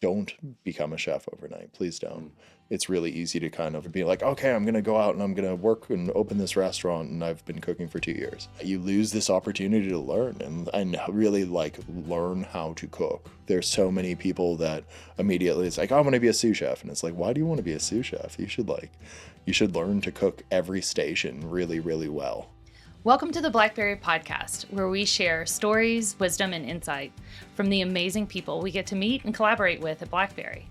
don't become a chef overnight. Please don't. It's really easy to kind of be like, okay, I'm going to go out and I'm going to work and open this restaurant and I've been cooking for 2 years. You lose this opportunity to learn and really like learn how to cook. There's so many people that immediately it's like, I want to be a sous chef. And it's like, why do you want to be a sous chef? You should learn to cook every station really, really well. Welcome to the Blackberry Podcast, where we share stories, wisdom, and insight from the amazing people we get to meet and collaborate with at Blackberry.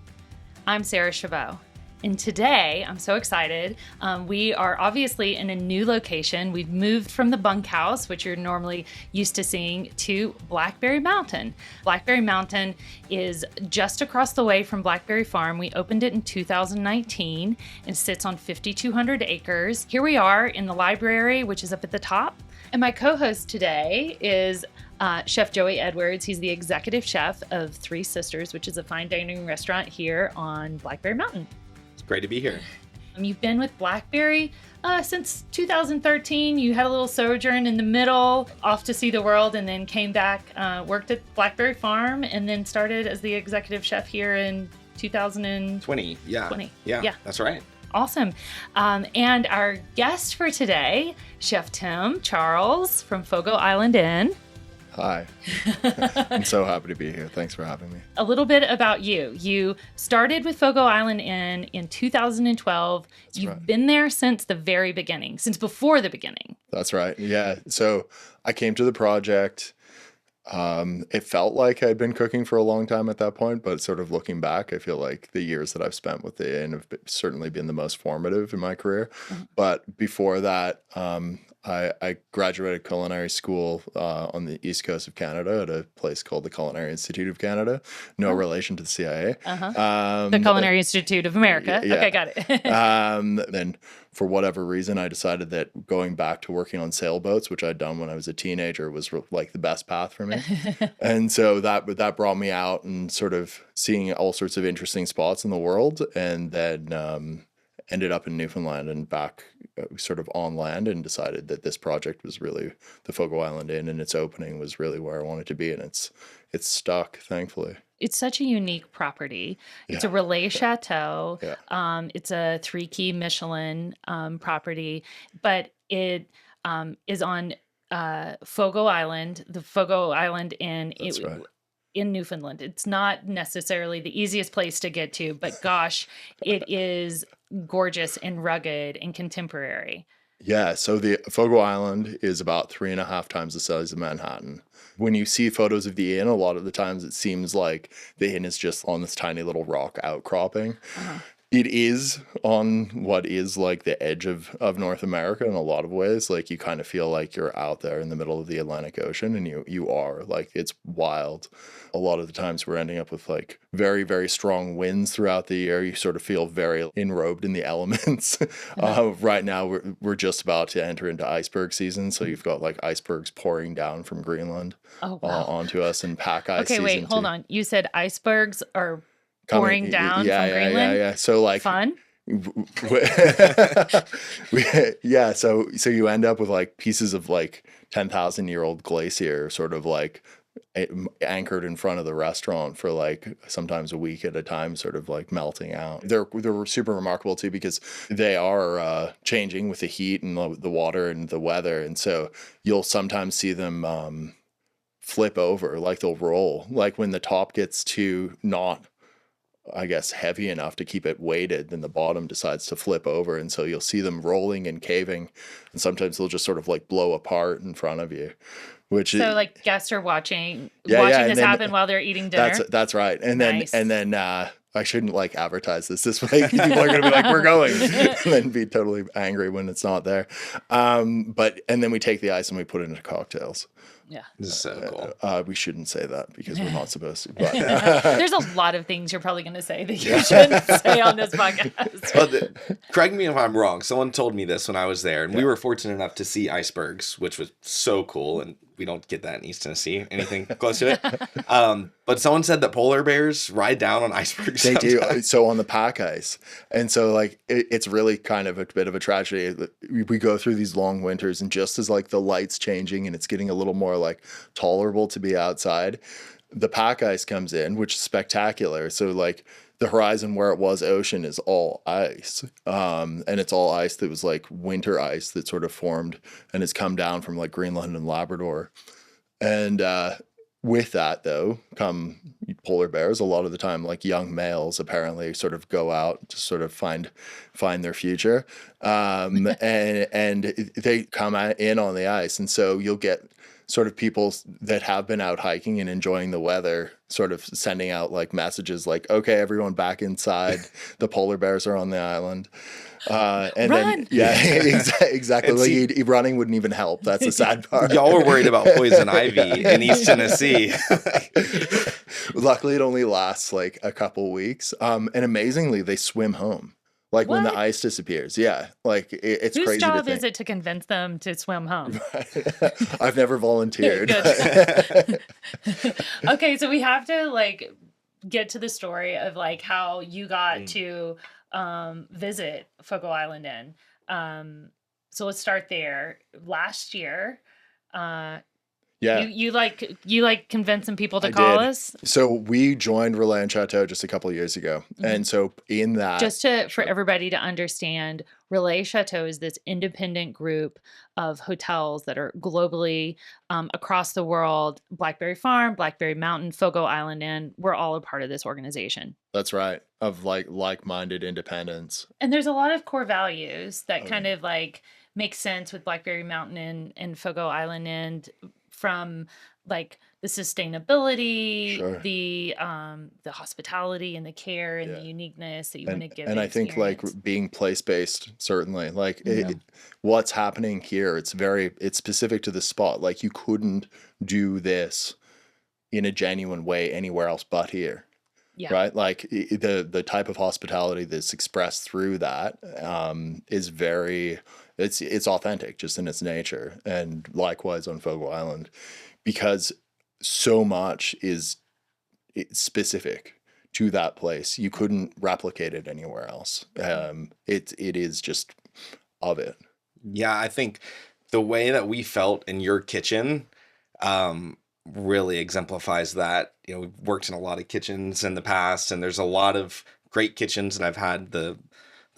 I'm Sarah Chabot, and today I'm so excited. We are obviously in a new location. We've moved from the bunkhouse, which you're normally used to seeing, to Blackberry Mountain. Blackberry Mountain is just across the way from Blackberry Farm. We opened it in 2019 and sits on 5,200 acres. Here we are in the library, which is up at the top. And my co-host today is Chef Joey Edwards. He's the executive chef of Three Sisters, which is a fine dining restaurant here on Blackberry Mountain. It's great to be here. You've been with Blackberry since 2013. You had a little sojourn in the middle, off to see the world, and then came back, worked at Blackberry Farm, and then started as the executive chef here in 2020. Yeah, that's right. Awesome. And our guest for today, Chef Tim Charles from Fogo Island Inn. Hi. I'm so happy to be here. Thanks for having me. A little bit about you. You started with Fogo Island Inn in 2012. You've been there since the very beginning, since before the beginning. That's right. Yeah. So I came to the project. It felt like I'd been cooking for a long time at that point, but sort of looking back, I feel like the years that I've spent with the inn have certainly been the most formative in my career. Mm-hmm. But before that, I graduated culinary school on the east coast of Canada at a place called the Culinary Institute of Canada. No relation to the CIA. Uh-huh. The Culinary Institute of America. Yeah. Okay, got it. Then for whatever reason, I decided that going back to working on sailboats, which I'd done when I was a teenager, was like the best path for me. And so that brought me out and sort of seeing all sorts of interesting spots in the world, and then ended up in Newfoundland and back sort of on land, and decided that this project was really the Fogo Island Inn, and its opening was really where I wanted to be. And it's stuck, thankfully. It's such a unique property. It's a relais chateau. Yeah. It's a 3-key Michelin property, but it is on Fogo Island, the Fogo Island Inn. That's right. In Newfoundland. It's not necessarily the easiest place to get to, but gosh, it is gorgeous and rugged and contemporary. Yeah, so the Fogo Island is about 3.5 times the size of Manhattan. When you see photos of the inn, a lot of the times it seems like the inn is just on this tiny little rock outcropping. Uh-huh. It is on what is like the edge of North America in a lot of ways. Like you kind of feel like you're out there in the middle of the Atlantic Ocean, and you are. Like it's wild. A lot of the times we're ending up with like very, very strong winds throughout the year. You sort of feel very enrobed in the elements. Right now we're just about to enter into iceberg season. So you've got like icebergs pouring down from Greenland onto us, and pack ice season. Okay, wait, hold on. You said icebergs are pouring down from Greenland? Yeah. So like fun? Yeah, so you end up with like pieces of like 10,000-year-old glacier sort of like anchored in front of the restaurant for like sometimes a week at a time, sort of like melting out. They're super remarkable too, because they are changing with the heat and the water and the weather, and so you'll sometimes see them flip over, like they'll roll, like when the top gets too not, I guess, heavy enough to keep it weighted, then the bottom decides to flip over, and so you'll see them rolling and caving, and sometimes they'll just sort of like blow apart in front of you. Like guests are watching this happen while they're eating dinner. That's right. And nice. then I shouldn't like advertise this way. People are going to be like, we're going, and then be totally angry when it's not there. And then we take the ice and we put it into cocktails. Yeah. This is so cool. We shouldn't say that because we're not supposed to. But there's a lot of things you're probably going to say that you shouldn't say on this podcast. Well, correct me if I'm wrong. Someone told me this when I was there, and we were fortunate enough to see icebergs, which was so cool. And we don't get that in East Tennessee, anything close to it. But someone said that polar bears ride down on icebergs. They do. So on the pack ice. And so like, it's really kind of a bit of a tragedy. We go through these long winters, and just as like the light's changing and it's getting a little more like tolerable to be outside, the pack ice comes in, which is spectacular. So like the horizon where it was ocean is all ice. And it's all ice that was like winter ice that sort of formed and has come down from like Greenland and Labrador. And with that, though, come polar bears. A lot of the time, like young males, apparently, sort of go out to sort of find their future, and they come in on the ice, and so you'll get sort of people that have been out hiking and enjoying the weather, sort of sending out like messages like, "Okay, everyone back inside. The polar bears are on the island." And Run! then, yeah, exactly. Like running wouldn't even help. That's the sad part. Y'all were worried about poison ivy in East Tennessee. Luckily, it only lasts like a couple weeks. And amazingly, they swim home. Like when the What? ice disappears. Yeah. Like it's Whose crazy to job think. is it to convince them to swim home? I've never volunteered. Good. Okay, so we have to like get to the story of like how you got to visit Fogo Island Inn. So let's start there. Last year, Yeah. you like convincing people to I call did. us. So we joined Relais and Chateau just a couple of years ago. And so in that, Just for everybody to understand, Relais Chateau is this independent group of hotels that are globally across the world. Blackberry Farm, Blackberry Mountain, Fogo Island Inn, we're all a part of this organization. that's right, of like-minded independence. And there's a lot of core values that kind of like make sense with Blackberry Mountain Inn and Fogo Island Inn, from like the sustainability, Sure. the hospitality and the care and the uniqueness that you want to give. And the I think like experience. being place-based, certainly, like Yeah. what's happening here, it's specific to the spot. Like you couldn't do this in a genuine way anywhere else but here. Yeah. Right. Like the type of hospitality that's expressed through that is very, it's authentic just in its nature. And likewise on Fogo Island, because so much is specific to that place. You couldn't replicate it anywhere else. It is just of it. Yeah, I think the way that we felt in your kitchen really exemplifies that. You know, we've worked in a lot of kitchens in the past, and there's a lot of great kitchens that I've had the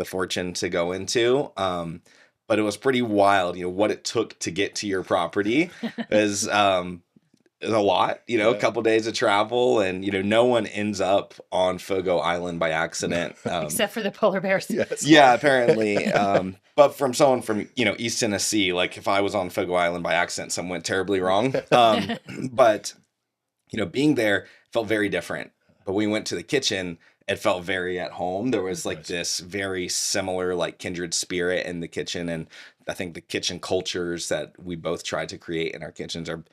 fortune to go into. But it was pretty wild, you know, what it took to get to your property is a lot, you know, a couple days of travel, and, you know, no one ends up on Fogo Island by accident. Except for the polar bears. Yes. Yeah, apparently. But from someone from, you know, East Tennessee, like if I was on Fogo Island by accident, something went terribly wrong. But, you know, being there felt very different. But when we went to the kitchen, it felt very at home. There was like this very similar, like kindred spirit in the kitchen. And I think the kitchen cultures that we both tried to create in our kitchens are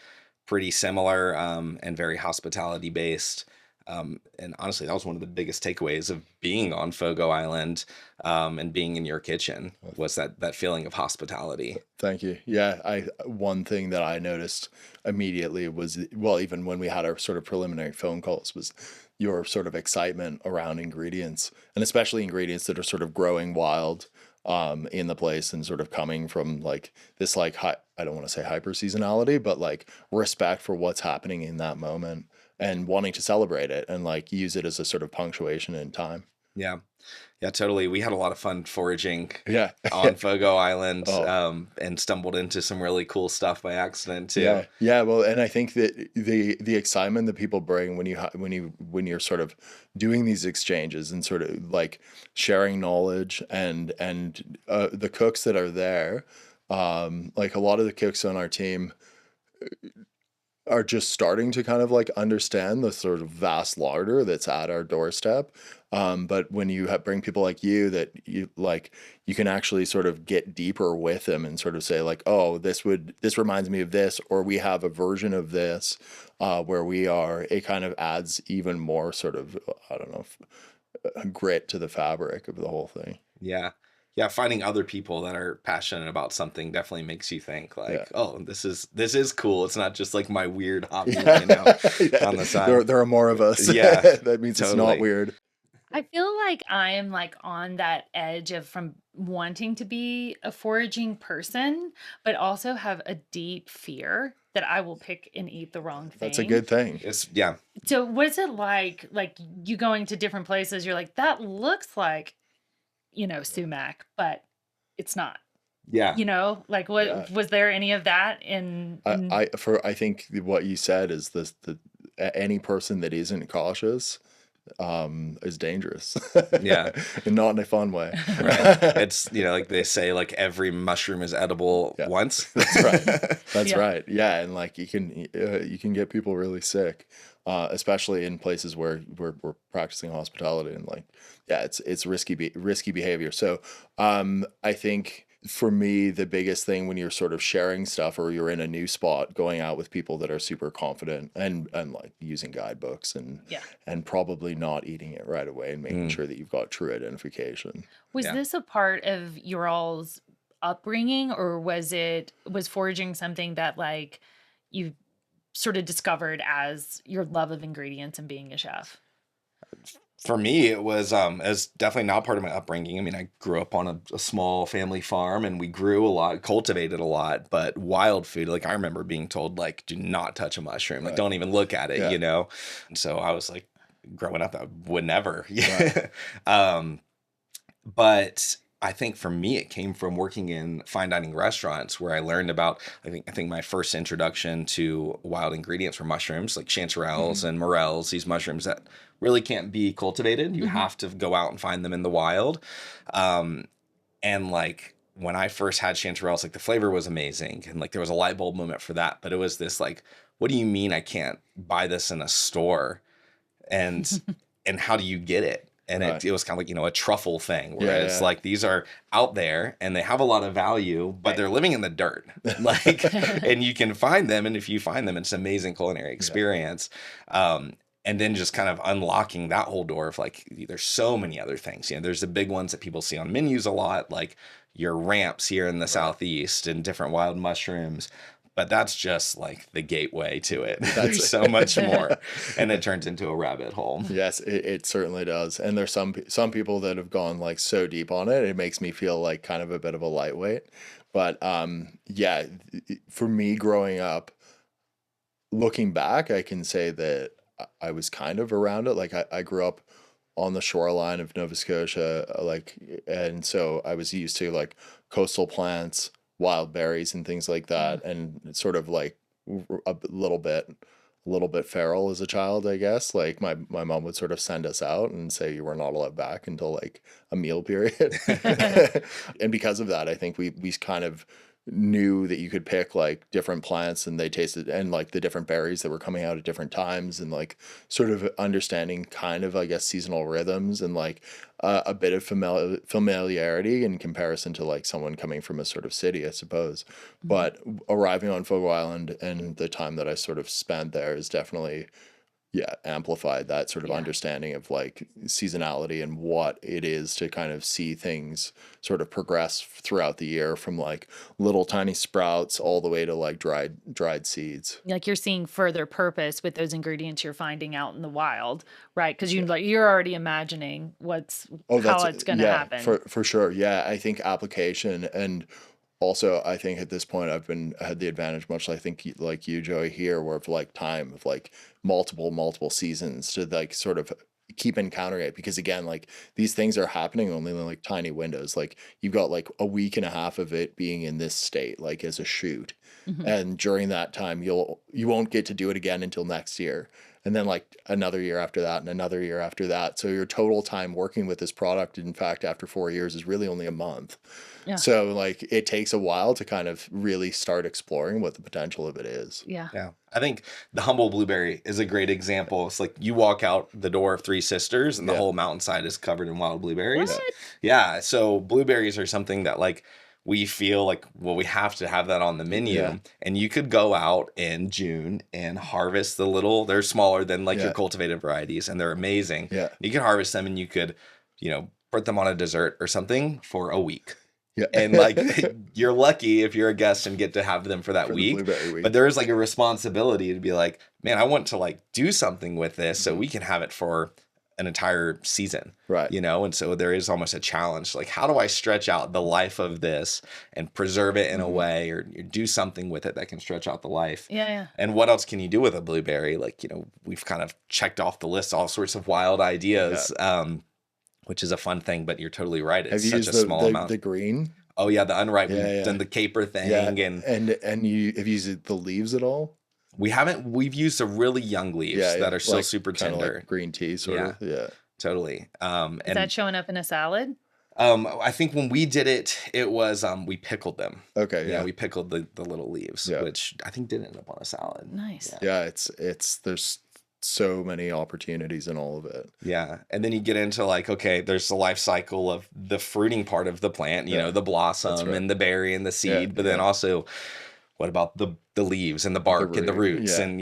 pretty similar and very hospitality based. And honestly, that was one of the biggest takeaways of being on Fogo Island and being in your kitchen, was that feeling of hospitality. Thank you. Yeah, one thing that I noticed immediately was, well, even when we had our sort of preliminary phone calls, was your sort of excitement around ingredients, and especially ingredients that are sort of growing wild in the place and sort of coming from like this like I don't want to say hyper seasonality, but like respect for what's happening in that moment and wanting to celebrate it and like use it as a sort of punctuation in time. Yeah. Yeah, totally. We had a lot of fun foraging Yeah. on Fogo Island Oh. and stumbled into some really cool stuff by accident too. Yeah. Yeah. Well, and I think that the excitement that people bring when you're sort of doing these exchanges and sort of like sharing knowledge and the cooks that are there, like a lot of the cooks on our team are just starting to kind of like understand the sort of vast larder that's at our doorstep. But when you bring people like you that you like, you can actually sort of get deeper with them and sort of say like, oh, this reminds me of this, or we have a version of this where we are, it kind of adds even more sort of, I don't know, grit to the fabric of the whole thing. Yeah. Yeah, finding other people that are passionate about something definitely makes you think like, oh, this is cool. It's not just like my weird hobby, you know, on the side. There are more of us. Yeah, that means totally. It's not weird. I feel like I am like on that edge of from wanting to be a foraging person, but also have a deep fear that I will pick and eat the wrong thing. That's a good thing. Yeah. So was it like you going to different places, you're like, that looks like, sumac, but it's not. Yeah. Like what was there any of that in I think what you said is any person that isn't cautious is dangerous. Yeah. And not in a fun way. Right. It's, like they say, like every mushroom is edible once. That's right. That's right. Yeah. And like you can get people really sick, especially in places where we're practicing hospitality, and like, it's risky behavior. So, I think for me, the biggest thing when you're sort of sharing stuff or you're in a new spot, going out with people that are super confident and like using guidebooks and probably not eating it right away and making sure that you've got true identification. Was this a part of your all's upbringing, or was foraging something that like you sort of discovered as your love of ingredients and being a chef? For me, it was definitely not part of my upbringing. I mean, I grew up on a small family farm, and we grew a lot, cultivated a lot, but wild food, like I remember being told, like, do not touch a mushroom, like don't even look at it, And so I was like, growing up, I would never. Right. But I think for me, it came from working in fine dining restaurants where I learned about, I think my first introduction to wild ingredients were mushrooms, like chanterelles and morels, these mushrooms that really can't be cultivated. You have to go out and find them in the wild. And like when I first had chanterelles, like the flavor was amazing. And like there was a light bulb moment for that. But it was this like, what do you mean I can't buy this in a store? And how do you get it? And it was kind of like, a truffle thing where it's like, these are out there and they have a lot of value, but they're living in the dirt. Like, and you can find them. And if you find them, it's an amazing culinary experience. And then just kind of unlocking that whole door of like, there's so many other things. There's the big ones that people see on menus a lot, like your ramps here in the Southeast and different wild mushrooms. But that's just like the gateway to it. There's so much more, and it turns into a rabbit hole. Yes, it certainly does. And there's some people that have gone like so deep on it, it makes me feel like kind of a bit of a lightweight. But for me growing up, looking back, I can say that I was kind of around it. Like I grew up on the shoreline of Nova Scotia, and so I was used to like coastal plants, wild berries and things like that, and sort of like a little bit feral as a child, I guess. Like my mom would sort of send us out and say you were not allowed back until like a meal period. And because of that, I think we kind of knew that you could pick like different plants and they tasted, and like the different berries that were coming out at different times, and like sort of understanding kind of, I guess, seasonal rhythms, and like a bit of familiarity in comparison to like someone coming from a sort of city, I suppose. But arriving on Fogo Island and the time that I sort of spent there is definitely amplified that sort of understanding of like seasonality and what it is to kind of see things sort of progress throughout the year, from like little tiny sprouts all the way to like dried seeds. Like you're seeing further purpose with those ingredients you're finding out in the wild, right? Because you're already imagining how it's going to happen. For sure. Yeah, I think application, and also, I think at this point I've had the advantage, much like I think like you, Joey, here, where of like time of like multiple seasons to like sort of keep encountering it, because again, like these things are happening only in like tiny windows. Like you've got like a week and a half of it being in this state, like as a shoot, and during that time you won't get to do it again until next year. And then like another year after that and another year after that. So your total time working with this product, in fact, after 4 years, is really only a month. Yeah. So like it takes a while to kind of really start exploring what the potential of it is. Yeah. Yeah. I think the humble blueberry is a great example. It's like you walk out the door of Three Sisters and the whole mountainside is covered in wild blueberries. What? Yeah. So blueberries are something that like we feel like, well, we have to have that on the menu. Yeah. And you could go out in June and harvest they're smaller than like your cultivated varieties, and they're amazing. Yeah. You could harvest them and you could, put them on a dessert or something for a week. Yeah. And like you're lucky if you're a guest and get to have them for that week. But there is like a responsibility to be like, man, I want to like do something with this so we can have it for an entire season, Right. you know? And so there is almost a challenge. Like, how do I stretch out the life of this and preserve it in a way, or do something with it that can stretch out the life? Yeah. And what else can you do with a blueberry? Like, you know, we've kind of checked off the list all sorts of wild ideas, which is a fun thing, but you're totally right. It's such a small amount. The green? Oh yeah, the unripe. Yeah, We've done the caper thing, and you have you used the leaves at all? we haven't. We've used the really young leaves that are still like, super kinda tender. like green tea, sort of. Yeah. Totally. Is that showing up in a salad? I think when we did it, it was we pickled them. Okay. Yeah, we pickled the little leaves, Yeah. which I think did end up on a salad. Nice. Yeah, it's there's so many opportunities in all of it. Yeah. And then you get into like, okay, there's the life cycle of the fruiting part of the plant, you know, the blossom and the berry and the seed, but then also what about the leaves and the bark and the roots and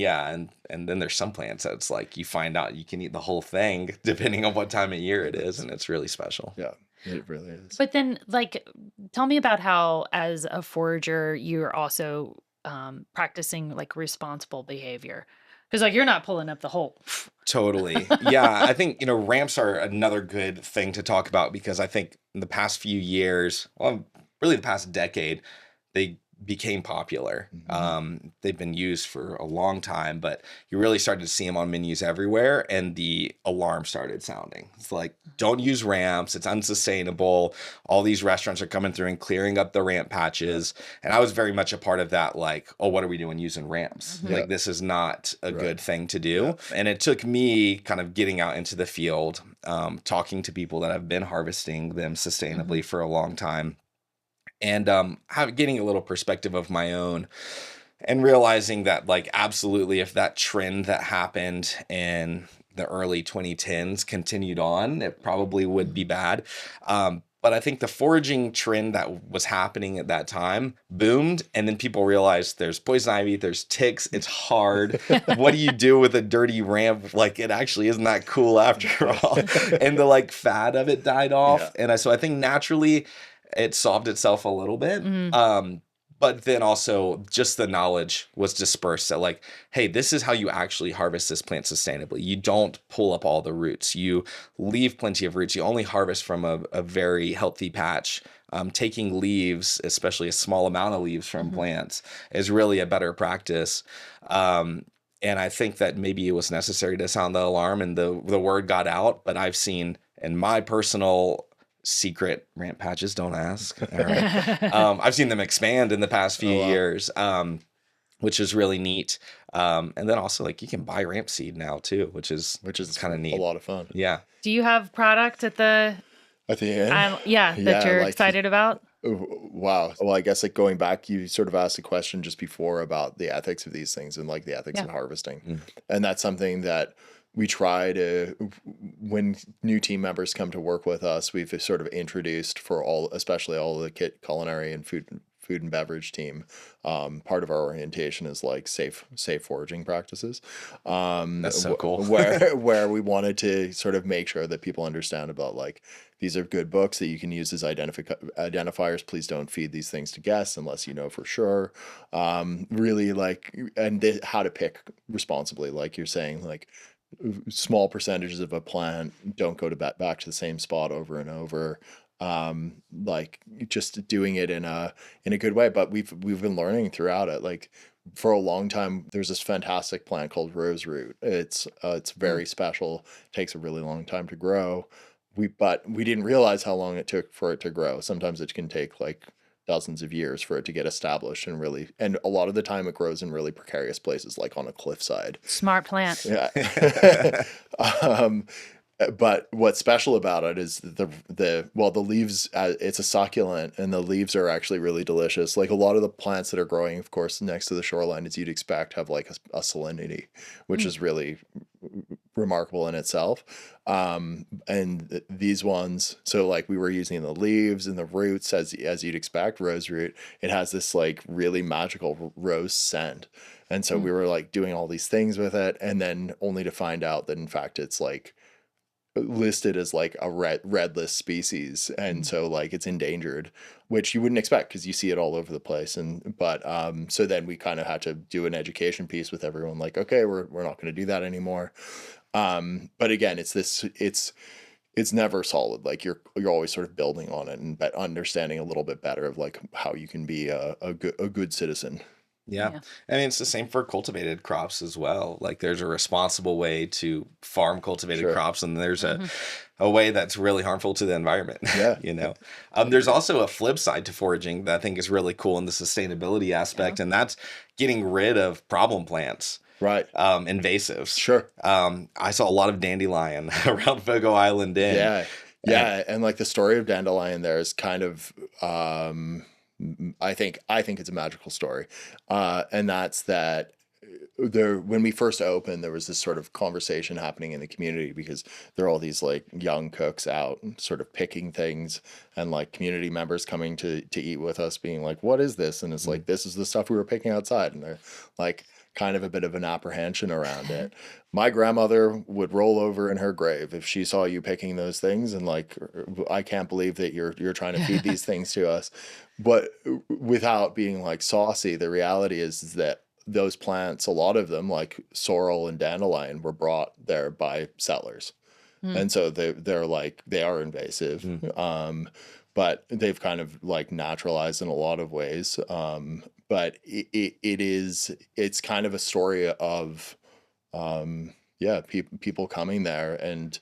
then there's some plants that's like you find out you can eat the whole thing depending on what time of year it is, and it's really special. Yeah, it really is. But then, like, tell me about how, as a forager, you're also practicing like responsible behavior. Because like you're not pulling up the whole. Totally. Yeah. I think, you know, ramps are another good thing to talk about because I think in the past few years, well, really the past decade, they became popular. They've been used for a long time, but you really started to see them on menus everywhere, and the alarm started sounding. It's like, don't use ramps. It's unsustainable. All these restaurants are coming through and clearing up the ramp patches. And I was very much a part of that, like, oh, what are we doing using ramps? Like, this is not a good thing to do. And it took me kind of getting out into the field, talking to people that have been harvesting them sustainably for a long time, and getting a little perspective of my own, and realizing that, like, absolutely, if that trend that happened in the early 2010s continued on, it probably would be bad. But I think the foraging trend that was happening at that time boomed, and then people realized there's poison ivy, there's ticks, it's hard. What do you do with a dirty ramp? Like, it actually isn't that cool after all. And the like fad of it died off. And so I think naturally it solved itself a little bit. But then also just the knowledge was dispersed that, like, hey, this is how you actually harvest this plant sustainably. You don't pull up all the roots. You leave plenty of roots. You only harvest from a very healthy patch. Taking leaves, especially a small amount of leaves from plants, is really a better practice. And I think that maybe it was necessary to sound the alarm, and the word got out. But I've seen in my personal secret ramp patches, don't ask. All right. I've seen them expand in the past few years, which is really neat. And then also, like, you can buy ramp seed now too, which is kind of neat. A lot of fun. Yeah. Do you have product at the end? that you're like, excited about? Wow. Well, I guess, like, going back, you sort of asked a question just before about the ethics of these things and, like, the ethics of harvesting. And that's something that we try to, when new team members come to work with us, we've sort of introduced for especially all the culinary and food and beverage team. Part of our orientation is like safe foraging practices. That's so cool. where we wanted to sort of make sure that people understand about, like, these are good books that you can use as identifiers. Please don't feed these things to guests unless you know for sure. Really, like, and how to pick responsibly, like you're saying, like, small percentages of a plant, don't go back to the same spot over and over. Like, just doing it in a good way. But we've been learning throughout it. Like, for a long time, there's this fantastic plant called rose root. It's very special. It takes a really long time to grow. But we didn't realize how long it took for it to grow. Sometimes it can take like dozens of years for it to get established, and a lot of the time it grows in really precarious places, like on a cliffside. Smart plant. Yeah. But what's special about it is the leaves. It's a succulent, and the leaves are actually really delicious. Like, a lot of the plants that are growing, of course, next to the shoreline, as you'd expect, have like a salinity, which is really remarkable in itself. And these ones, so like we were using the leaves and the roots as you'd expect, rose root, it has this like really magical rose scent. And so we were like doing all these things with it, and then only to find out that in fact it's like listed as like a red list species, and so like it's endangered, which you wouldn't expect because you see it all over the place. But so then we kind of had to do an education piece with everyone, like, okay, we're not going to do that anymore. But again, it's never solid. Like you're always sort of building on it and understanding a little bit better of like how you can be a good citizen. Yeah. I mean, it's the same for cultivated crops as well. Like there's a responsible way to farm cultivated crops, and there's a way that's really harmful to the environment. Yeah. You know, there's also a flip side to foraging that I think is really cool in the sustainability aspect, and that's getting rid of problem plants. Right. Invasives. Sure. I saw a lot of dandelion around Fogo Island Inn. Yeah. Yeah. And like the story of dandelion there is kind of, I think it's a magical story. And that's that when we first opened, there was this sort of conversation happening in the community because there are all these like young cooks out sort of picking things, and like community members coming to eat with us being like, what is this? And it's like, this is the stuff we were picking outside. And they're like, kind of a bit of an apprehension around it. My grandmother would roll over in her grave if she saw you picking those things and like, I can't believe that you're trying to feed these things to us. But without being like saucy, the reality is that those plants, a lot of them like sorrel and dandelion, were brought there by settlers. And so they are invasive. But they've kind of like naturalized in a lot of ways. But it's kind of a story of, people coming there and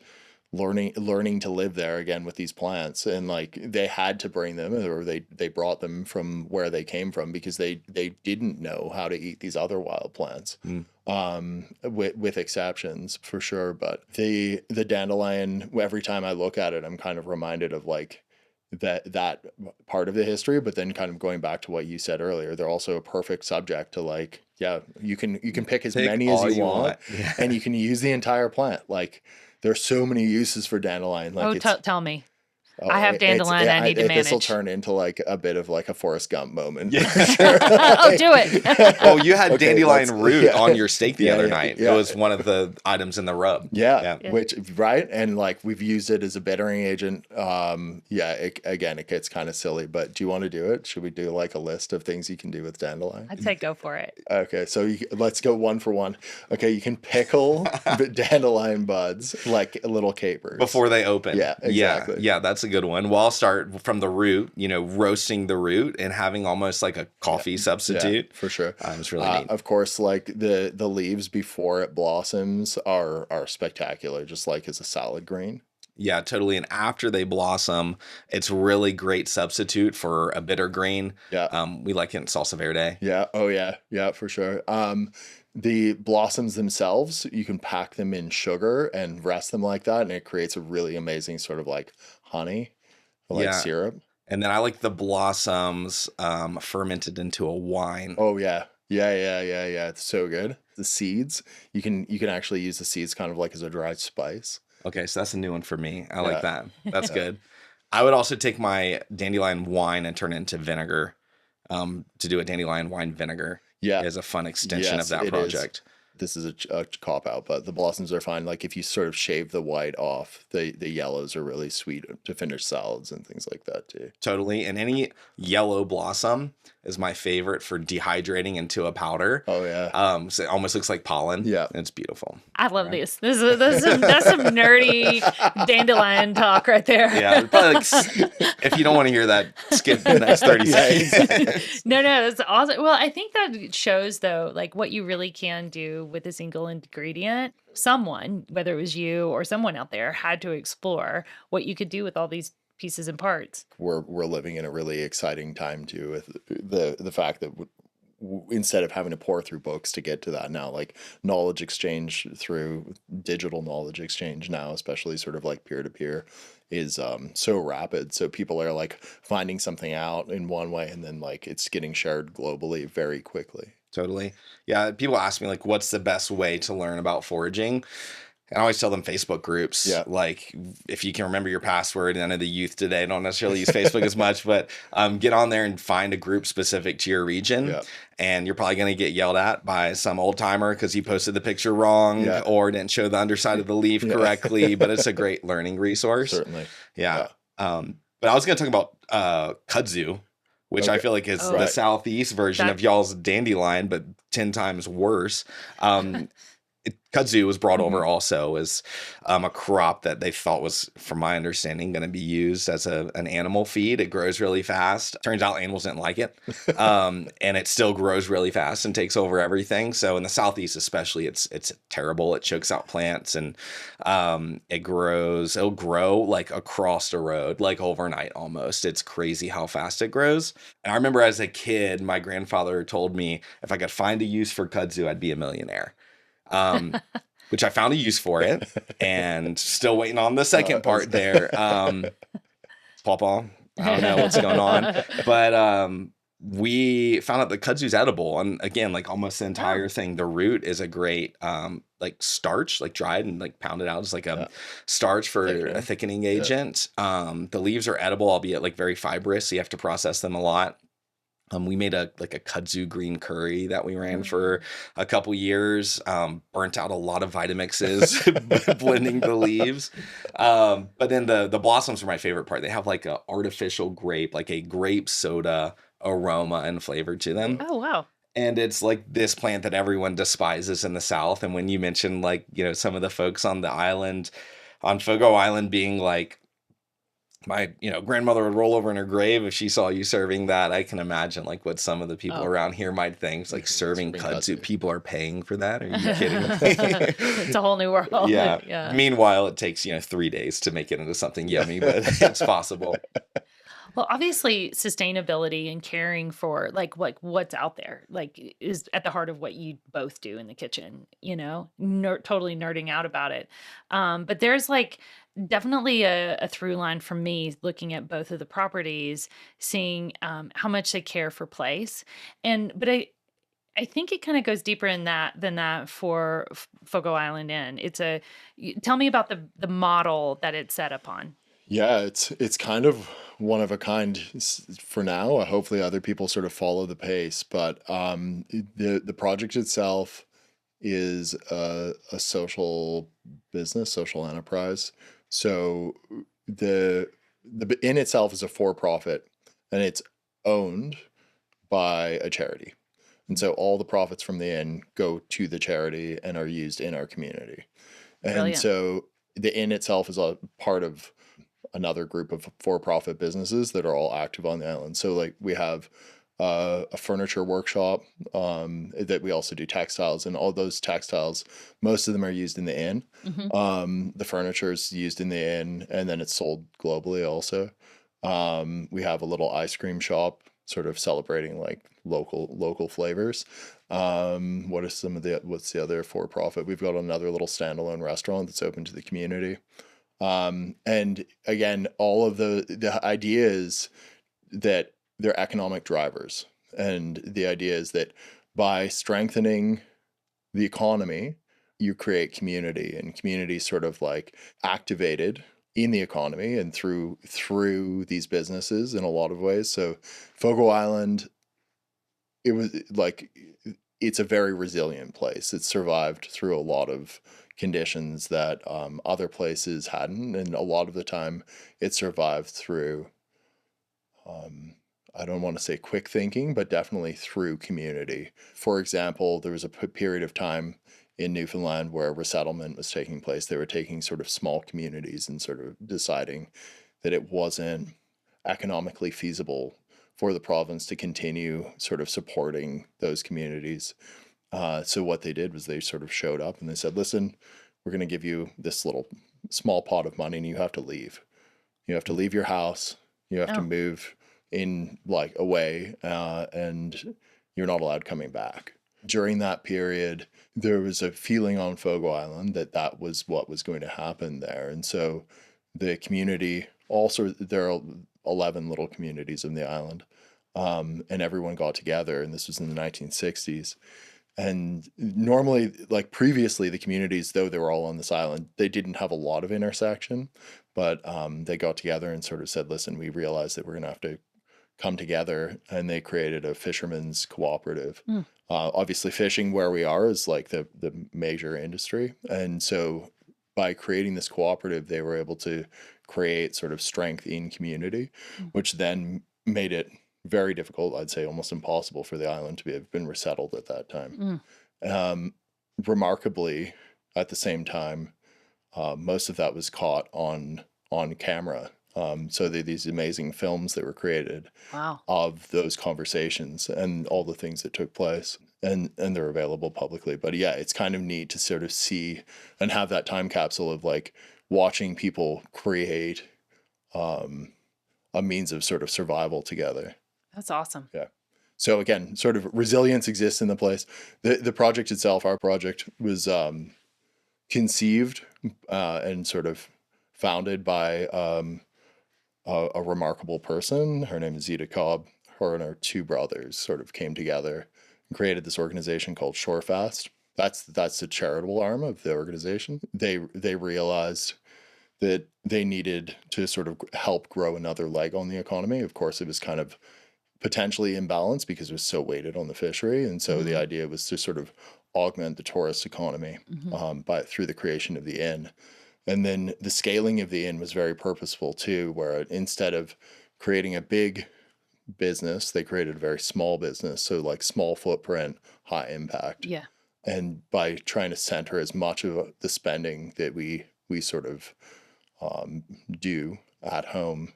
learning to live there again with these plants. And like they had to bring them, or they brought them from where they came from because they didn't know how to eat these other wild plants. With exceptions for sure. But the dandelion, every time I look at it, I'm kind of reminded of like that part of the history, but then kind of going back to what you said earlier, they're also a perfect subject to like, you can pick as many as you want. And you can use the entire plant. Like there's so many uses for dandelion. Like tell me. I have dandelion I need to manage. This will turn into like a bit of like a Forrest Gump moment. Yeah. Sure. Oh, do it. Oh, you had dandelion root on your steak the other night. Yeah. It was one of the items in the rub. Yeah. Which, right? And like we've used it as a bittering agent. It gets kind of silly, but do you want to do it? Should we do like a list of things you can do with dandelion? I'd say go for it. Okay, so let's go one for one. Okay, you can pickle the dandelion buds like little capers before they open. Yeah, exactly. Yeah, that's a good one. Well, I'll start from the root, roasting the root and having almost like a coffee substitute. Yeah, for sure. It's really neat. Of course, like the leaves before it blossoms are spectacular, just like as a salad green. Yeah, totally. And after they blossom, it's really great substitute for a bitter green. Yeah. We like it in salsa verde. Yeah. Oh yeah. Yeah, for sure. The blossoms themselves, you can pack them in sugar and rest them like that, and it creates a really amazing sort of like honey, like syrup. And then I like the blossoms fermented into a wine. Oh yeah. Yeah. It's so good. The seeds, you can actually use the seeds kind of like as a dry spice. Okay, so that's a new one for me. I like that. That's good. I would also take my dandelion wine and turn it into vinegar to do a dandelion wine vinegar. Yeah. Is a fun extension of that project. This is a cop out, but the blossoms are fine. Like if you sort of shave the white off, the yellows are really sweet to finish salads and things like that too. Totally. And any yellow blossom is my favorite for dehydrating into a powder. Oh yeah. So it almost looks like pollen. Yeah. And it's beautiful. I love this. That's some nerdy dandelion talk right there. Yeah. Probably if you don't want to hear that, skip the next 30 seconds. No, that's awesome. Well, I think that shows though, like what you really can do with a single ingredient. Someone, whether it was you or someone out there, had to explore what you could do with all these pieces and parts. We're living in a really exciting time too, with the fact that instead of having to pour through books to get to that now, like knowledge exchange through digital knowledge exchange now, especially sort of like peer-to-peer, is so rapid. So people are like finding something out in one way and then like it's getting shared globally very quickly. Totally. Yeah. People ask me like, what's the best way to learn about foraging? I always tell them Facebook groups. Yeah. Like if you can remember your password, and I know the youth today don't necessarily use Facebook as much, but get on there and find a group specific to your region. Yeah. And you're probably going to get yelled at by some old timer because you posted the picture wrong or didn't show the underside of the leaf correctly, but it's a great learning resource. Certainly. Yeah. But I was going to talk about kudzu, which I feel like is the southeast version of y'all's dandelion, but 10 times worse. Kudzu was brought over also as a crop that they thought was, from my understanding, going to be used as an animal feed. It grows really fast. Turns out animals didn't like it. And it still grows really fast and takes over everything. So in the Southeast especially, it's terrible. It chokes out plants, and it'll grow like across the road, like overnight almost. It's crazy how fast it grows. And I remember as a kid, my grandfather told me if I could find a use for kudzu, I'd be a millionaire. Which I found a use for it, and still waiting on the second part there. Pawpaw, I don't know what's going on, but we found out the kudzu's edible, and again, like almost the entire thing. The root is a great like starch, like dried and like pounded out as like a starch for a thickening agent. The leaves are edible, albeit like very fibrous, so you have to process them a lot. We made a kudzu green curry that we ran for a couple years. Burnt out a lot of Vitamixes blending the leaves. But then the blossoms are my favorite part. They have like a artificial grape, like a grape soda aroma and flavor to them. Oh, wow. And it's like this plant that everyone despises in the South. And when you mentioned like, some of the folks on the island, on Fogo Island being like, my grandmother would roll over in her grave if she saw you serving that. I can imagine like what some of the people around here might think. It's like serving kudzu. People are paying for that. Are you kidding me? It's a whole new world. Yeah. Meanwhile, it takes 3 days to make it into something yummy, but it's possible. Well, obviously, sustainability and caring for like what's out there like is at the heart of what you both do in the kitchen. Totally nerding out about it. But there's like definitely a through line for me looking at both of the properties, seeing how much they care for place, but I think it kind of goes deeper than that for Fogo Island Inn. Tell me about the model that it's set up on. Yeah, it's kind of one of a kind for now. Hopefully other people sort of follow the pace, but the project itself is a social business, social enterprise. So the inn itself is a for-profit, and it's owned by a charity. And so all the profits from the inn go to the charity and are used in our community. And Brilliant. So the inn itself is a part of another group of for-profit businesses that are all active on the island. So like we have a furniture workshop that we also do textiles, and all those textiles, most of them are used in the inn. The furniture is used in the inn, and then it's sold globally also. We have a little ice cream shop, sort of celebrating like local flavors. What's the other for-profit? We've got another little standalone restaurant that's open to the community. And again, all of the idea is that they're economic drivers. And the idea is that by strengthening the economy, you create community, and community sort of like activated in the economy and through these businesses in a lot of ways. So Fogo Island, it's a very resilient place. It's survived through a lot of conditions that other places hadn't, and a lot of the time it survived through I don't want to say quick thinking, but definitely through community. For example, there was a period of time in Newfoundland where resettlement was taking place. They were taking sort of small communities and sort of deciding that it wasn't economically feasible for the province to continue sort of supporting those communities. So what they did was they sort of showed up and they said, listen, we're going to give you this little small pot of money and you have to leave. You have to leave your house. You have to move in like away, and you're not allowed coming back. During that period, there was a feeling on Fogo Island that was what was going to happen there. And so the community, there are 11 little communities in the island, and everyone got together, and this was in the 1960s. And normally, like previously, the communities, though they were all on this island, they didn't have a lot of intersection, but they got together and sort of said, listen, we realized that we're going to have to come together, and they created a fishermen's cooperative. Obviously, fishing where we are is like the major industry. And so by creating this cooperative, they were able to create sort of strength in community, which then made it very difficult, I'd say almost impossible for the island to have been resettled at that time. remarkably, at the same time, most of that was caught on camera. So there are these amazing films that were created Wow. of those conversations and all the things that took place, and they're available publicly. But yeah, it's kind of neat to sort of see and have that time capsule of like watching people create a means of sort of survival together. That's awesome. Yeah. So again, sort of resilience exists in the place. The project itself, our project, was conceived and sort of founded by a remarkable person. Her name is Zita Cobb. Her and her two brothers sort of came together and created this organization called Shorefast. That's a charitable arm of the organization. They realized that they needed to sort of help grow another leg on the economy. Of course, it was kind of potentially imbalanced because it was so weighted on the fishery. And so the idea was to sort of augment the tourist economy through the creation of the inn. And then the scaling of the inn was very purposeful too, where instead of creating a big business, they created a very small business. So like small footprint, high impact. Yeah. And by trying to center as much of the spending that we sort of do at home,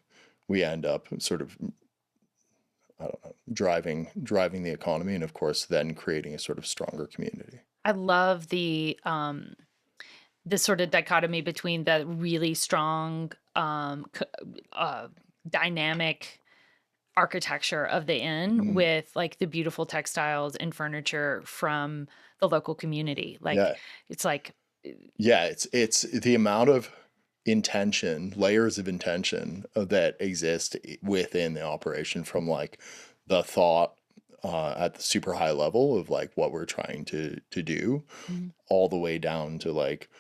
we end up sort of, I don't know, driving the economy, and of course then creating a sort of stronger community. I love the this sort of dichotomy between the really strong dynamic architecture of the inn with like the beautiful textiles and furniture from the local community. Like it's like it's the amount of layers of intention that exist within the operation, from like the thought at the super high level of like what we're trying to do, all the way down to like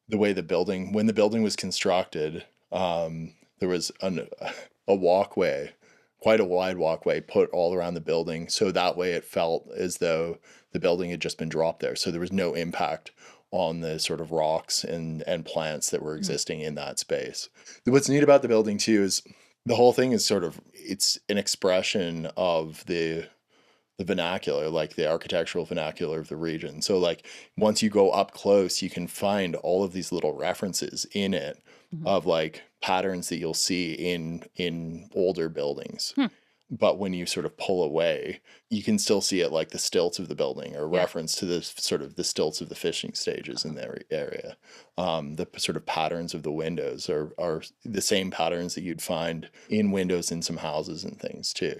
the way when the building was constructed, there was a walkway, quite a wide walkway, put all around the building, so that way it felt as though the building had just been dropped there, so there was no impact on the sort of rocks and plants that were existing in that space. What's neat about the building too is the whole thing is sort of, it's an expression of the vernacular, like the architectural vernacular of the region. So like once you go up close, you can find all of these little references in it of like patterns that you'll see in older buildings. But when you sort of pull away, you can still see it, like the stilts of the building, or reference to the sort of the stilts of the fishing stages in the area. The sort of patterns of the windows are the same patterns that you'd find in windows in some houses and things too.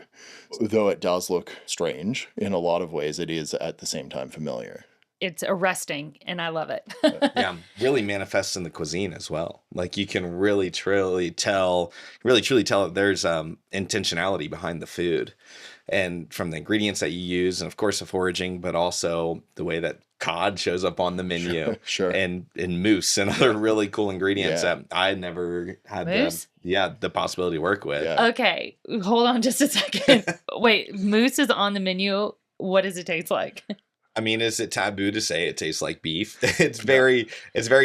Though it does look strange in a lot of ways, it is at the same time familiar. It's arresting, and I love it. Yeah, really manifests in the cuisine as well. Like you can really truly tell that there's intentionality behind the food, and from the ingredients that you use, and of course the foraging, but also the way that cod shows up on the menu, sure. and moose and other really cool ingredients that I never had the possibility to work with. Yeah. Okay, hold on just a second. Wait, moose is on the menu. What does it taste like? I mean, is it taboo to say it tastes like beef? It's very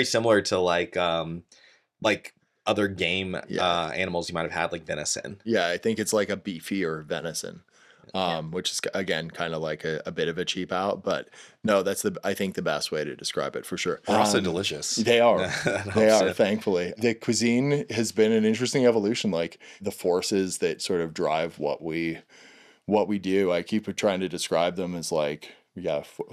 similar to like other game animals you might have had, like venison. Yeah, I think it's like a beefier venison, which is again kind of like a bit of a cheap out, but no, that's I think the best way to describe it for sure. They're also delicious. They are. They are, thankfully. The cuisine has been an interesting evolution, like the forces that sort of drive what we do. I keep trying to describe them as like,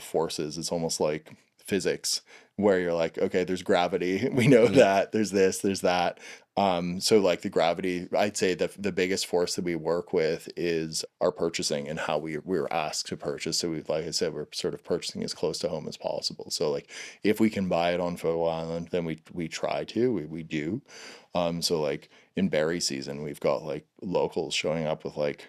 forces. It's almost like physics, where you're like, okay, there's gravity. We know that. There's this, there's that. So like the gravity, I'd say the biggest force that we work with is our purchasing and how we were asked to purchase. So like I said, we're sort of purchasing as close to home as possible. So like if we can buy it on Fogo Island, then we try to, we do. So like in berry season, we've got like locals showing up with like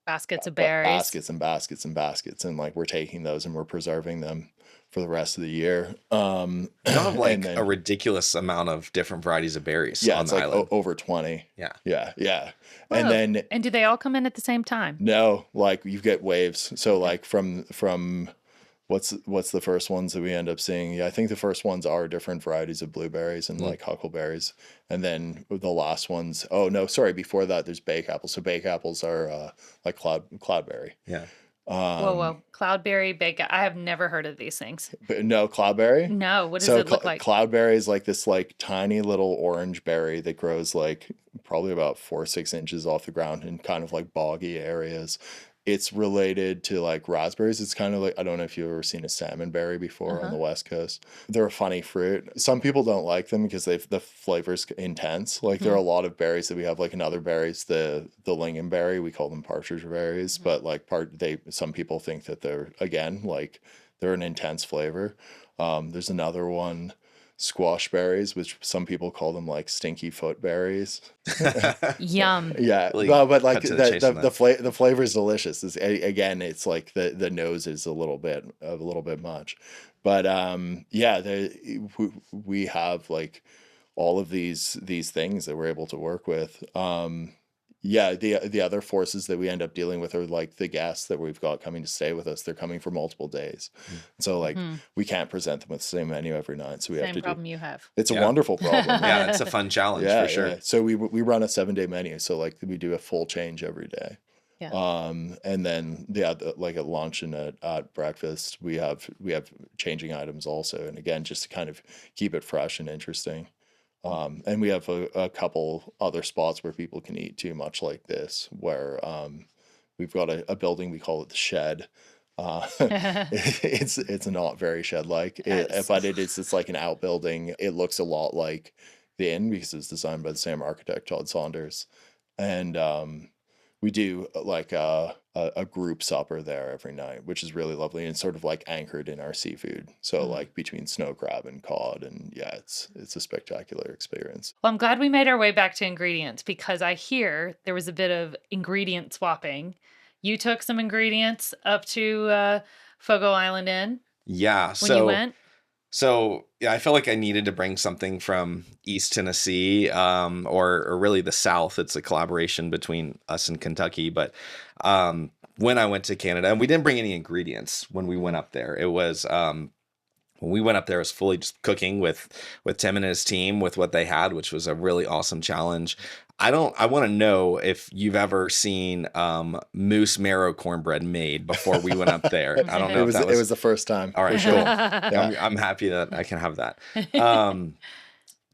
baskets of berries, baskets and baskets and baskets, and like we're taking those and we're preserving them for the rest of the year. You don't have like a ridiculous amount of different varieties of berries on the island. Over 20. Yeah. Whoa. And do they all come in at the same time? No, like you get waves. So like from what's the first ones that we end up seeing? Yeah, I think the first ones are different varieties of blueberries and like huckleberries. And then the last ones, before that there's bake apples. So bake apples are like cloudberry. Yeah. Whoa. Cloudberry, bacon. I have never heard of these things. But no, cloudberry. No, what does it look like? Cloudberry is like this like tiny little orange berry that grows like probably about 4 or 6 inches off the ground in kind of like boggy areas. It's related to like raspberries. It's kind of like, I don't know if you've ever seen a salmon berry before on the West Coast. They're a funny fruit. Some people don't like them because the flavor's intense. Like there are a lot of berries that we have, like in other berries, the lingonberry, we call them partridge berries, but like some people think that they're, again, like they're an intense flavor. There's another one, squash berries, which some people call them like stinky foot berries. Yum. Yeah, Really but like cut to the chase on the flavor is delicious. Again, it's like the nose is a little bit much, but we have like all of these things that we're able to work with. The other forces that we end up dealing with are like the guests that we've got coming to stay with us. They're coming for multiple days. So like we can't present them with the same menu every night. So we have to problem you have. It's a wonderful problem. Yeah, it's a fun challenge for sure. Yeah. So we run a 7-day menu. So like we do a full change every day. Yeah. And then like at lunch and at breakfast, we have changing items also. And again, just to kind of keep it fresh and interesting. And we have a couple other spots where people can eat too, much like this, where we've got a building, we call it the Shed. It's not very shed-like, but it's like an outbuilding. It looks a lot like the Inn because it's designed by the same architect, Todd Saunders. And we do like a group supper there every night, which is really lovely and sort of like anchored in our seafood. So like between snow crab and cod, and it's a spectacular experience. Well, I'm glad we made our way back to ingredients because I hear there was a bit of ingredient swapping. You took some ingredients up to Fogo Island Inn. Yeah. When you went. So yeah, I felt like I needed to bring something from East Tennessee, or really the South. It's a collaboration between us and Kentucky. But when I went to Canada, and we didn't bring any ingredients when we went up there. It was when we went up there, it was fully just cooking with Tim and his team with what they had, which was a really awesome challenge. I want to know if you've ever seen moose marrow cornbread made before we went up there. I don't know. It was the first time. All right, cool. Yeah, I'm happy that I can have that.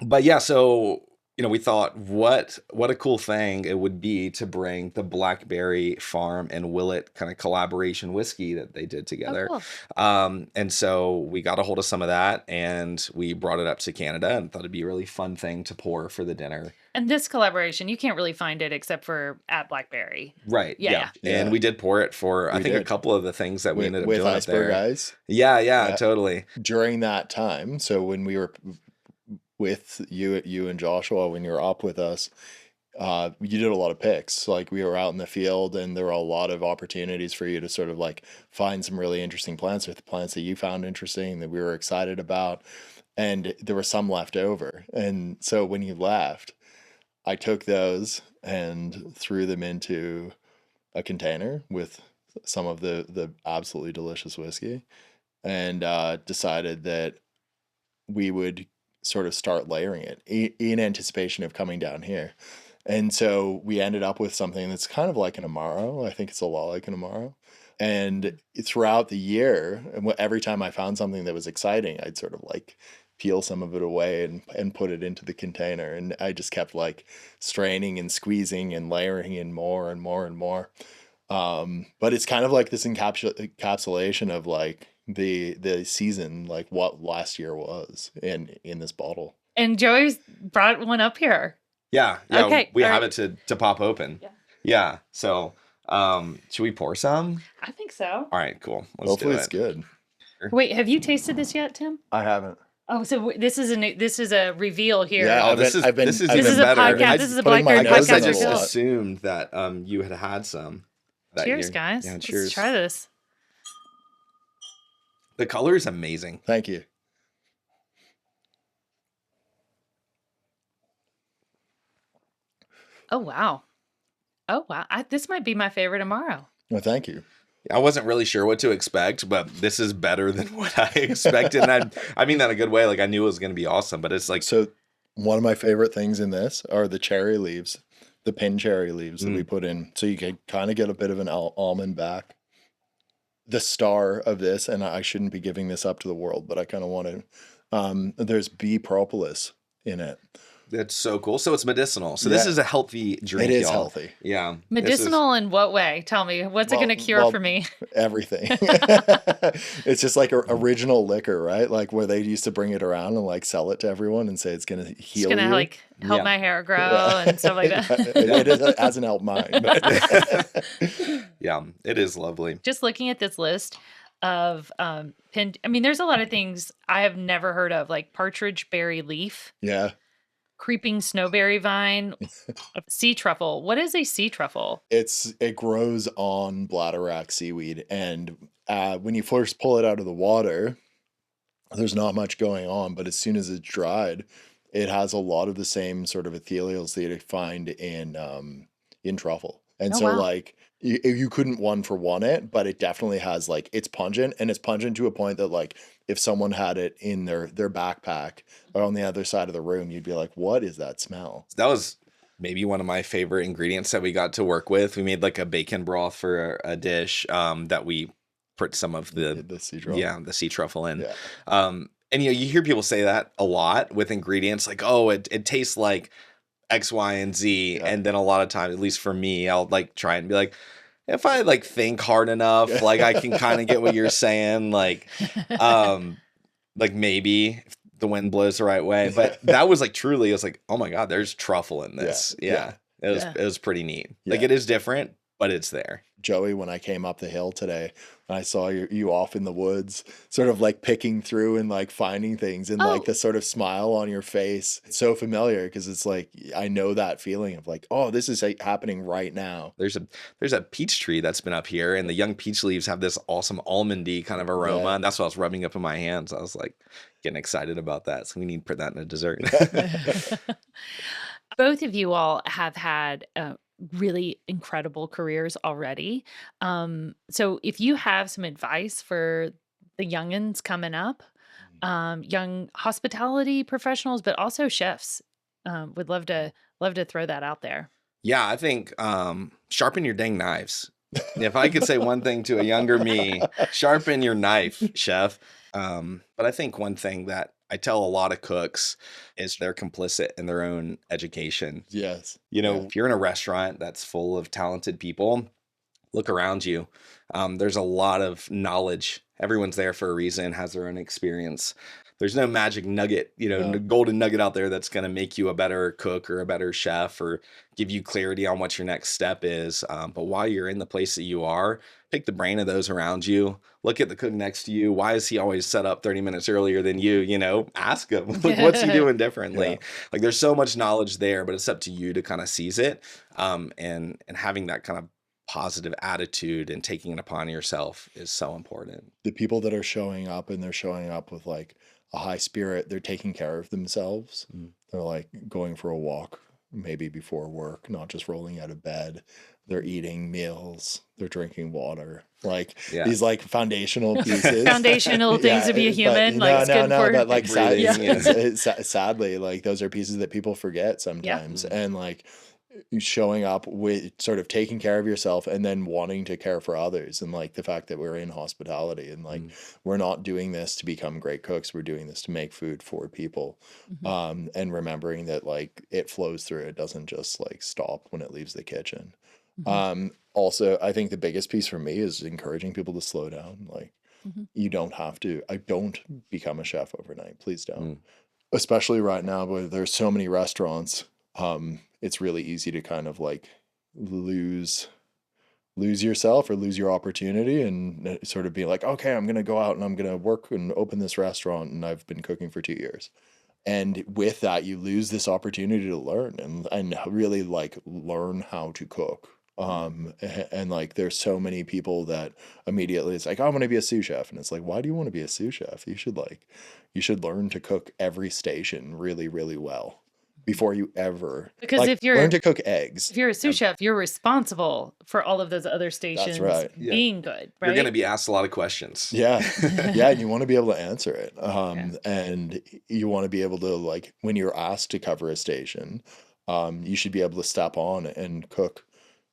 But yeah, so we thought what a cool thing it would be to bring the Blackberry Farm and Willet kind of collaboration whiskey that they did together. Oh, cool. And so we got a hold of some of that and we brought it up to Canada and thought it'd be a really fun thing to pour for the dinner. And this collaboration, you can't really find it except for at Blackberry. Right. Yeah. And we did pour it for, I think, a couple of the things that we ended up doing up there. Guys. Yeah, totally. During that time, so when we were with you and Joshua, when you were up with us, you did a lot of picks. Like we were out in the field and there were a lot of opportunities for you to sort of like find some really interesting plants, or the plants that you found interesting that we were excited about. And there were some left over. And so when you left, I took those and threw them into a container with some of the absolutely delicious whiskey, and decided that we would sort of start layering it in anticipation of coming down here. And so we ended up with something that's kind of like an Amaro. I think it's a lot like an Amaro. And throughout the year, every time I found something that was exciting, I'd sort of like peel some of it away and put it into the container. And I just kept like straining and squeezing and layering in more and more and more. But it's kind of like this encapsulation of like the season, like what last year was in this bottle. And Joey's brought one up here. Yeah. Okay, we have it to pop open. Yeah. So should we pour some? I think so. All right, cool. Hopefully it's good. Wait, have you tasted this yet, Tim? I haven't. Oh, so this is a reveal here. Yeah, this is a podcast. This is a Blackberry podcast. I just assumed that you had some. Cheers, guys. Yeah, cheers. Let's try this. The color is amazing. Thank you. Oh wow. This might be my favorite Amaro. Well, thank you. I wasn't really sure what to expect, but this is better than what I expected. And I mean that in a good way. Like I knew it was going to be awesome, but it's like... So one of my favorite things in this are the cherry leaves, the pin cherry leaves that we put in. So you can kind of get a bit of an almond back. the star of this, and I shouldn't be giving this up to the world, but I kind of want to, there's bee propolis in it. That's so cool. So it's medicinal. So this is a healthy drink, It is y'all. healthy. Yeah. Medicinal in what way? Tell me. What's it going to cure for me? Everything. It's just like original liquor, right? Like where they used to bring it around and like sell it to everyone and say it's going to heal It's going to like help my hair grow and stuff like that. It hasn't helped mine. But. Yeah, it is lovely. Just looking at this list of there's a lot of things I have never heard of, like partridge berry leaf. Yeah. Creeping snowberry vine, sea truffle. What is a sea truffle? It grows on bladderwrack seaweed, and when you first pull it out of the water, there's not much going on, but as soon as it's dried, it has a lot of the same sort of ethereals that you find in truffle. And wow. like you couldn't one for one it, but it definitely has like, it's pungent, and it's pungent to a point that like if someone had it in their backpack or on the other side of the room, you'd be like, what is that smell? That was maybe one of my favorite ingredients that we got to work with. We made like a bacon broth for a dish that we put some of the sea truffle. Yeah, the sea truffle in. Yeah. And you hear people say that a lot with ingredients, like, oh, it tastes like X, Y, and Z. Yeah. And then a lot of times, at least for me, I'll like try and be like, if I like think hard enough, like I can kind of get what you're saying. Like maybe if the wind blows the right way. But that was like truly, it was like, oh my God, there's truffle in this. Yeah. It was pretty neat. Yeah. Like it is different, but it's there. Joey, when I came up the hill today, I saw you off in the woods, sort of like picking through and like finding things, and like the sort of smile on your face. It's so familiar because it's like, I know that feeling of like, oh, this is happening right now. There's a peach tree that's been up here, and the young peach leaves have this awesome almondy kind of aroma. Yeah. And that's what I was rubbing up in my hands. I was like getting excited about that. So we need to put that in a dessert. Both of you all have had really incredible careers already. So if you have some advice for the youngins coming up, young hospitality professionals, but also chefs, would love to throw that out there. Yeah, I think sharpen your dang knives. If I could say one thing to a younger me, sharpen your knife, chef. But I think one thing that I tell a lot of cooks is they're complicit in their own education. Yes. If you're in a restaurant that's full of talented people, look around you. There's a lot of knowledge. Everyone's there for a reason, has their own experience. There's no magic nugget, golden nugget out there that's going to make you a better cook or a better chef or give you clarity on what your next step is. But while you're in the place that you are, pick the brain of those around you. Look at the cook next to you. Why is he always set up 30 minutes earlier than you? Ask him. Like, what's he doing differently? Yeah. Like, there's so much knowledge there, but it's up to you to kind of seize it. And having that kind of positive attitude and taking it upon yourself is so important. The people that are showing up, and they're showing up with like a high spirit, they're taking care of themselves. They're like going for a walk maybe before work, not just rolling out of bed. They're eating meals, they're drinking water, like these like foundational pieces. Foundational things to be a human. But like sadly, like those are pieces that people forget sometimes. Yeah. And like showing up with sort of taking care of yourself and then wanting to care for others, and like the fact that we're in hospitality and like we're not doing this to become great cooks, we're doing this to make food for people. And remembering that like it flows through, it doesn't just like stop when it leaves the kitchen. Also, I think the biggest piece for me is encouraging people to slow down. Like you don't have to, I don't become a chef overnight, please don't. Especially right now where there's so many restaurants. It's really easy to kind of like lose yourself or lose your opportunity and sort of be like, okay, I'm going to go out and I'm going to work and open this restaurant, and I've been cooking for 2 years. And with that, you lose this opportunity to learn and really like learn how to cook. And like there's so many people that immediately it's like, oh, I'm going to be a sous chef. And it's like, why do you want to be a sous chef? You should learn to cook every station really, really well before you ever, because if you're learn to cook eggs. If you're a sous chef, you're responsible for all of those other stations being good, right? You're going to be asked a lot of questions. Yeah. And you want to be able to answer it. And you want to be able to, like, when you're asked to cover a station, you should be able to step on and cook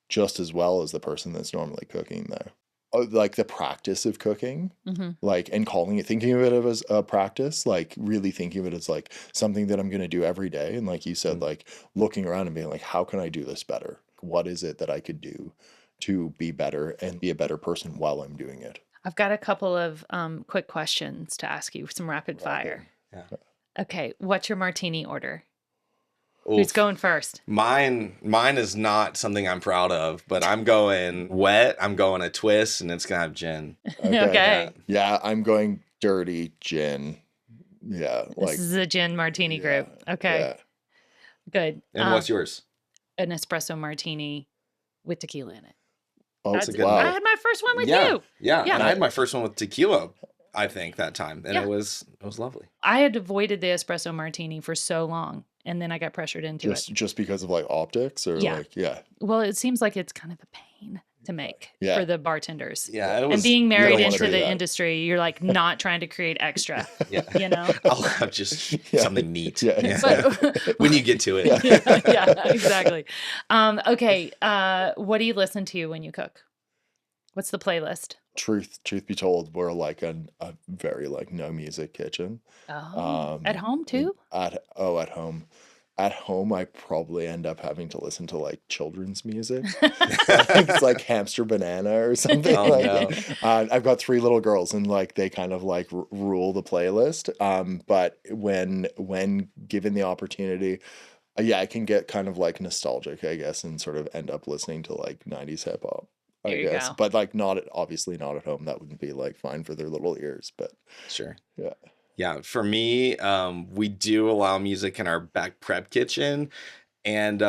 just as well as the person that's normally cooking there. like the practice of cooking, Mm-hmm. like, and thinking of it as a practice, like really thinking of it as like something that I'm going to do every day. And like you said, like looking around and being like, how can I do this better? What is it that I could do to be better and be a better person while I'm doing it? I've got a couple of quick questions to ask you, some rapid fire. Yeah. Okay, what's your martini order? Oof. Who's going first? Mine is not something I'm proud of, but I'm going wet. I'm going a twist, and it's gonna have gin. Okay. Yeah, I'm going dirty gin. Yeah, This like is a gin martini group. Okay, yeah. good. And what's yours? An espresso martini with tequila in it. Oh, That's good I one. had my first one with Yeah. you. Yeah, Yeah. and I had my first one with tequila, I think, that time, and Yeah. it was lovely. I had avoided the espresso martini for so long, and then I got pressured into it. Just because of like optics or Yeah. like Well, it seems like it's kind of a pain to make Yeah. for the bartenders. Yeah, it was. And being married wanna into do the that. industry, you're like not trying to create extra, Yeah. you know? I'll have just Yeah. something neat. Yeah. But- When you get to it. yeah, exactly. Okay. What do you listen to when you cook? What's the playlist? truth be told, we're like a very like no music kitchen. Oh, at home too? At home. At home, I probably end up having to listen to like children's music. I think it's like Hamster Banana or something. Oh, like no. I've got 3 little girls, and like they kind of like rule the playlist. But when given the opportunity, yeah, I can get kind of like nostalgic, I guess, and sort of end up listening to like 90s hip hop. I There you guess, go. but like obviously not at home. That wouldn't be like fine for their little ears. But Sure. yeah. Yeah, for me, we do allow music in our back prep kitchen. And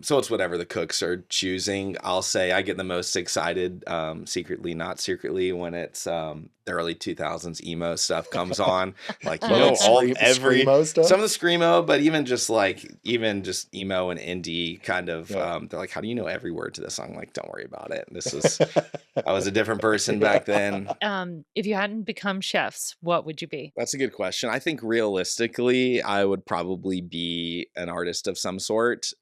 so it's whatever the cooks are choosing. I'll say I get the most excited, secretly, not secretly, when it's the early 2000s emo stuff comes on. Like, you Oh, know, like Screamo stuff? some of the Screamo, but even just emo and indie kind of, Yeah. they're like, how do you know every word to this song? Like, don't worry about it. I was a different person back then. If you hadn't become chefs, what would you be? That's a good question. I think realistically, I would probably be an artist of some sort.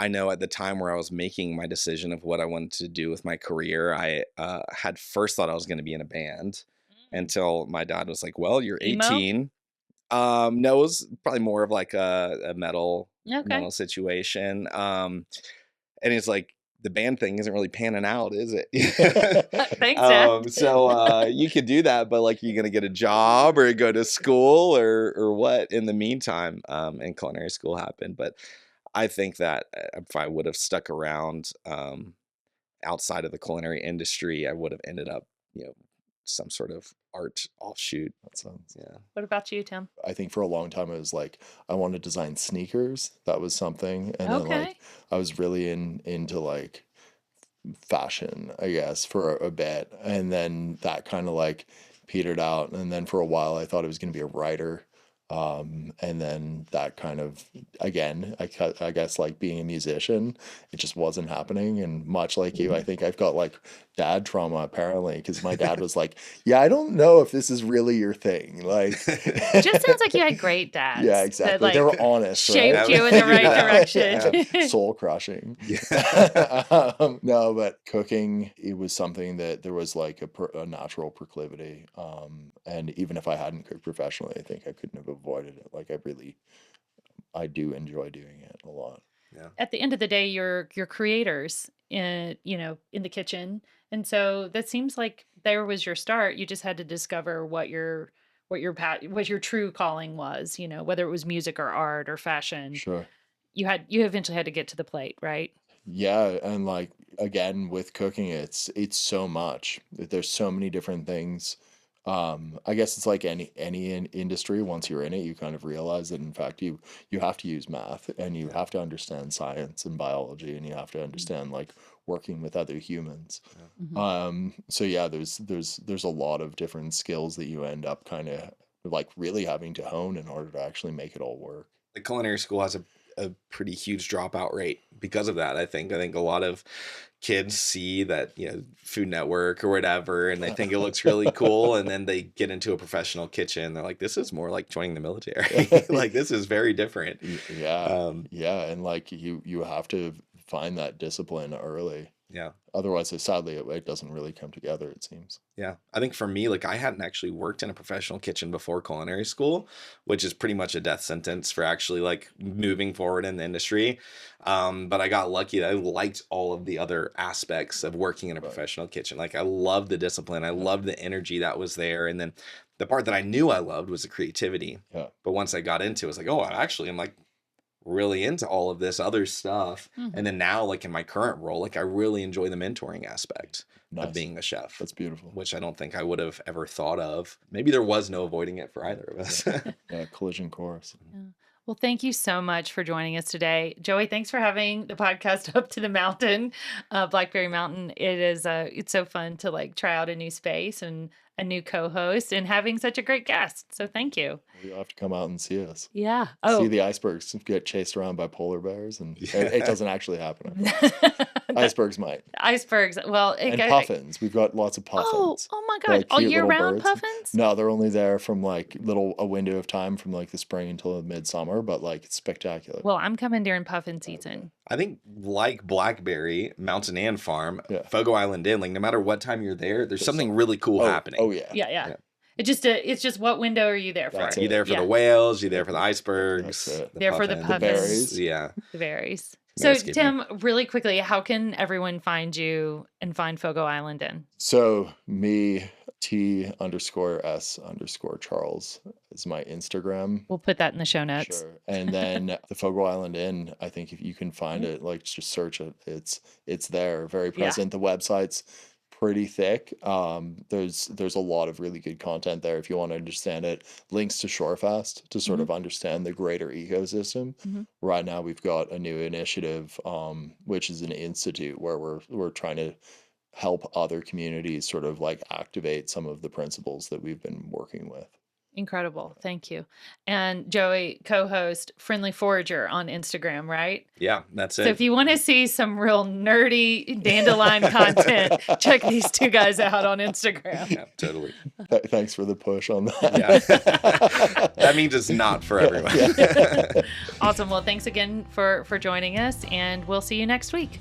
I know at the time where I was making my decision of what I wanted to do with my career, I had first thought I was going to be in a band until my dad was like, well, you're Emo? 18. No, it was probably more of like a metal Okay. situation. And he's like, the band thing isn't really panning out, is it? Thanks, Dad. So you could do that, but like, you're gonna get a job or go to school or what in the meantime? And culinary school happened, but I think that if I would have stuck around outside of the culinary industry, I would have ended up, some sort of art offshoot. That sounds. Yeah. What about you, Tim? I think for a long time it was like I wanted to design sneakers. That was something, and then Okay. like I was really into like fashion, I guess, for a bit, and then that kind of like petered out. And then for a while, I thought I was going to be a writer. And then that kind of, again, I guess like being a musician, it just wasn't happening. And much like you, I think I've got like dad trauma apparently, because my dad was like, yeah, I don't know if this is really your thing. Like, It just sounds like you had great dads. yeah, that, exactly. like, They were honest, shaped right? you in the right Yeah, direction. yeah. Soul crushing. No, but cooking, it was something that there was like a natural proclivity. And even if I hadn't cooked professionally, I think I couldn't have avoided it. Like I do enjoy doing it a lot. At the end of the day, you're creators in the kitchen, and so that seems like there was your start. You just had to discover what your true calling was. Whether it was music or art or fashion. Sure. You eventually had to get to the plate, right? Yeah, and like again with cooking, it's so much. There's so many different things. I guess it's like any industry. Once you're in it, you kind of realize that in fact you have to use math, and you have to understand science and biology, and you have to understand like working with other humans. Mhm. So yeah, there's a lot of different skills that you end up kind of like really having to hone in order to actually make it all work. The culinary school has a pretty huge dropout rate because of that. I think a lot of kids see that, Food Network or whatever, and they think it looks really cool, and then they get into a professional kitchen. They're like, this is more like joining the military. Like, this is very different. Yeah, yeah, and like you have to find that discipline early. Yeah. Otherwise, sadly, it doesn't really come together, it seems. Yeah. I think for me, like I hadn't actually worked in a professional kitchen before culinary school, which is pretty much a death sentence for actually like moving forward in the industry. But I got lucky that I liked all of the other aspects of working in a professional kitchen. Like I loved the discipline. I loved the energy that was there. And then the part that I knew I loved was the creativity. Yeah. But once I got into it, I was like, oh, I'm like really into all of this other stuff. And then now, like in my current role, like I really enjoy the mentoring aspect of being a chef. That's beautiful. Which I don't think I would have ever thought of. Maybe there was no avoiding it for either of us. Yeah, collision course. Yeah. Well, thank you so much for joining us today. Joey, thanks for having the podcast up to the mountain, Blackberry Mountain. It's so fun to like try out a new space and a new co-host and having such a great guest. So thank you. You'll have to come out and see us. Yeah. See the icebergs get chased around by polar bears, and it doesn't actually happen. Icebergs might. Icebergs. Well, and puffins. We've got lots of puffins. Oh my God. All year round puffins? No, they're only there from like a window of time from like the spring until midsummer, but like it's spectacular. Well, I'm coming during puffin season. I think like Blackberry, Mountain and Farm, Fogo Island Inn, like no matter what time you're there, there's something really cool happening. Oh yeah. Yeah. It's just what window are you there for? Right. You there for the whales? You there for the icebergs? There for the puffins. The berries. Yeah. The berries. So Tim, really quickly, how can everyone find you and find Fogo Island Inn? So me, T_S_Charles is my Instagram. We'll put that in the show notes. Sure. And then the Fogo Island Inn, I think if you can find it, like just search it. It's there, very present. The website's pretty thick. There's a lot of really good content there if you want to understand it. Links to Shorefast to sort of understand the greater ecosystem. Right now we've got a new initiative, which is an institute where we're trying to help other communities sort of like activate some of the principles that we've been working with. Incredible. Thank you. And Joey, co-host Friendly Forager on Instagram, right? Yeah, that's it. So if you want to see some real nerdy dandelion content, check these two guys out on Instagram. Yeah, totally. Thanks for the push on that. Yeah. That means it's not for everyone. Awesome. Well, thanks again for joining us, and we'll see you next week.